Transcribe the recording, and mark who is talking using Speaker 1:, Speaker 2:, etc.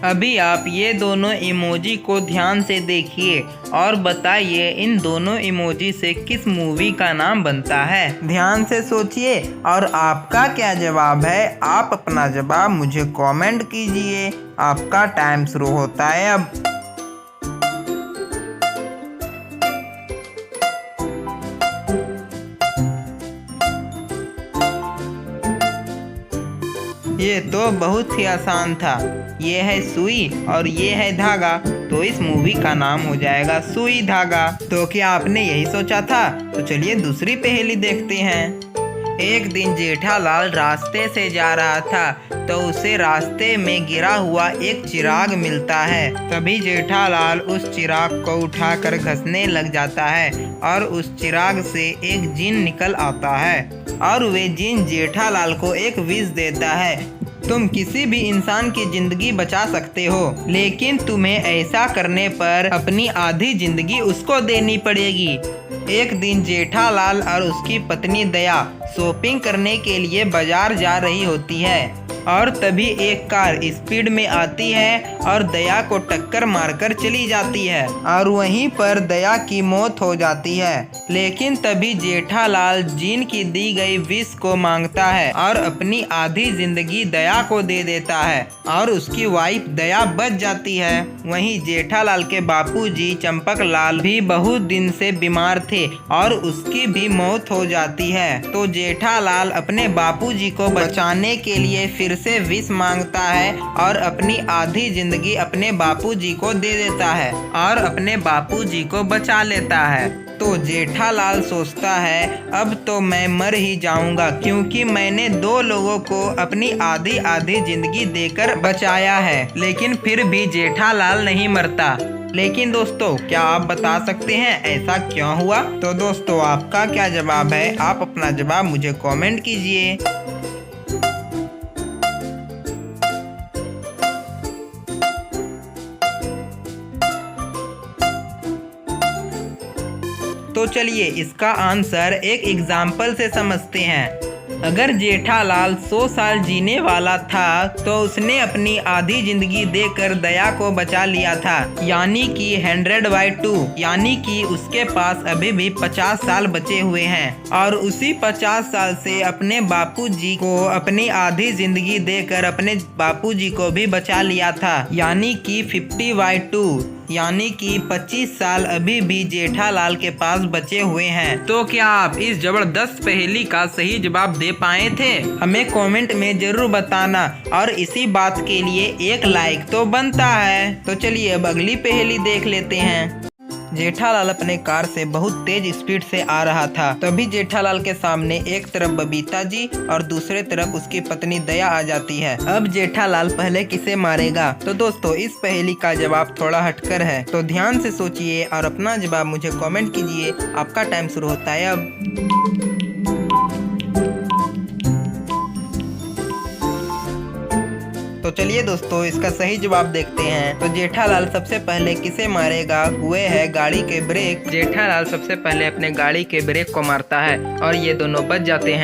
Speaker 1: अभी आप ये दोनों इमोजी को ध्यान से देखिए और बताइए इन दोनों इमोजी से किस मूवी का नाम बनता है। ध्यान से सोचिए और आपका क्या जवाब है, आप अपना जवाब मुझे कमेंट कीजिए। आपका टाइम शुरू होता है अब। ये तो बहुत ही आसान था। ये है सुई और ये है धागा, तो इस मूवी का नाम हो जाएगा सुई धागा। तो क्या आपने यही सोचा था? तो चलिए दूसरी पहेली देखते हैं। एक दिन जेठालाल रास्ते से जा रहा था तो उसे रास्ते में गिरा हुआ एक चिराग मिलता है। तभी जेठालाल उस चिराग को उठाकर घसने लग जाता है और उस चिराग से एक जिन निकल आता है और वे जिन जेठालाल को एक विष देता है। तुम किसी भी इंसान की जिंदगी बचा सकते हो, लेकिन तुम्हें ऐसा करने पर अपनी आधी जिंदगी उसको देनी पड़ेगी। एक दिन जेठालाल और उसकी पत्नी दया शॉपिंग करने के लिए बाजार जा रही होती है और तभी एक कार स्पीड में आती है और दया को टक्कर मारकर चली जाती है और वहीं पर दया की मौत हो जाती है। लेकिन तभी जेठालाल जिन की दी गई विष को मांगता है और अपनी आधी जिंदगी दया को दे देता है और उसकी वाइफ दया बच जाती है। वहीं जेठालाल के बापूजी चंपकलाल भी बहुत दिन से बीमार थे और उसकी भी मौत हो जाती है। तो जेठालाल अपने बापूजी को बचाने के लिए फिर से विष मांगता है और अपनी आधी जिंदगी अपने बापूजी को दे देता है और अपने बापूजी को बचा लेता है। तो जेठालाल सोचता है अब तो मैं मर ही जाऊंगा, क्योंकि मैंने दो लोगों को अपनी आधी आधी जिंदगी देकर बचाया है। लेकिन फिर भी जेठालाल नहीं मरता। लेकिन दोस्तों, क्या आप बता सकते हैं ऐसा क्यों हुआ? तो दोस्तों, आपका क्या जवाब है? आप अपना जवाब मुझे कमेंट कीजिए। तो चलिए इसका आंसर एक एग्जाम्पल से समझते हैं। अगर जेठालाल 100 साल जीने वाला था तो उसने अपनी आधी जिंदगी देकर दया को बचा लिया था, यानी कि 100/2, यानी कि उसके पास अभी भी 50 साल बचे हुए हैं और उसी 50 साल से अपने बापूजी को अपनी आधी जिंदगी देकर अपने बापूजी को भी बचा लिया था, यानी कि 50/2, यानी कि 25 साल अभी भी जेठालाल के पास बचे हुए हैं। तो क्या आप इस जबरदस्त पहेली का सही जवाब दे पाए थे? हमें कमेंट में जरूर बताना और इसी बात के लिए एक लाइक तो बनता है। तो चलिए अब अगली पहेली देख लेते हैं। जेठालाल अपने कार से बहुत तेज स्पीड से आ रहा था। तभी जेठालाल के सामने एक तरफ बबीता जी और दूसरे तरफ उसकी पत्नी दया आ जाती है। अब जेठालाल पहले किसे मारेगा? तो दोस्तों, इस पहेली का जवाब थोड़ा हटकर है, तो ध्यान से सोचिए और अपना जवाब मुझे कमेंट कीजिए। आपका टाइम शुरू होता है अब। तो चलिए दोस्तों, इसका सही जवाब देखते हैं। तो जेठालाल सबसे पहले किसे मारेगा? हुए है गाड़ी के ब्रेक। जेठालाल सबसे पहले अपने गाड़ी के ब्रेक को मारता है और ये दोनों बच जाते हैं।